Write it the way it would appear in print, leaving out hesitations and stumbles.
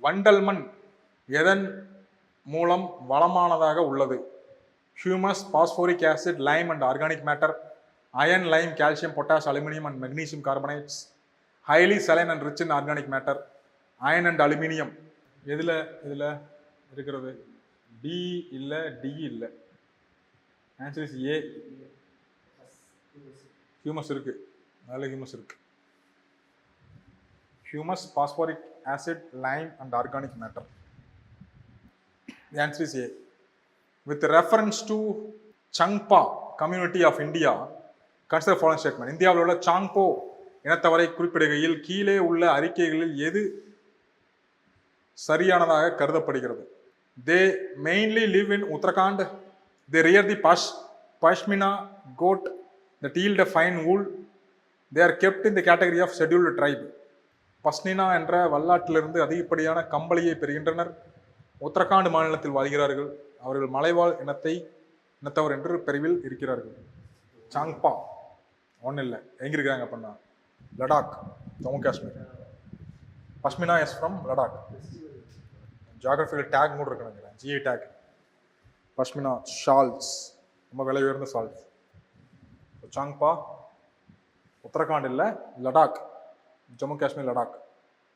வண்டல் மண் எதன் மூலம் வளமானதாக உள்ளது? Humus, phosphoric acid, lime and organic matter, iron, lime, calcium, potash, aluminium and magnesium carbonates, highly saline and rich in organic matter, iron and aluminium. இதில் இருக்கிறது D இல்லை, டி இல்லை. Answer is a. ஹியூமஸ் இருக்கு, நல்ல humus இருக்கு. Humus, phosphoric acid, lime and organic matter. The answer is A. With reference to Changpa community of India, consider following statement. இந்தியாவில் உள்ள சாங்போ இனத்தவரை குறிப்பிடுகையில் கீழே உள்ள அறிக்கைகளில் எது சரியானதாக கருதப்படுகிறது? They mainly live in Uttarakhand. They rear the Pashmina goat that yield a fine wool. They are kept in the category of scheduled tribe. Pashmina என்ற வல்லாட்டிலிருந்து அதிகப்படியான கம்பளியை பெறுகின்றனர். உத்தரகாண்ட் மாநிலத்தில் வாழ்கிறார்கள். அவர்கள் மலைவாழ் இனத்தவர் என்று பிரிவில் இருக்கிறார்கள். சாங்பா ஒன்றும் இல்லை. எங்கே இருக்கிறாங்க அப்படின்னா Ladakh, Jammu Kashmir. Pashmina is from Ladakh. Geographical take கூட இருக்கு நினைக்கிறேன், ஜிஐ டேக். பஷ்மினா ஷால்ஸ், ரொம்ப விலை உயர்ந்த ஷால்ஸ். சாங்பா உத்தரகாண்ட் இல்லை, லடாக், ஜம்மு காஷ்மீர், லடாக்.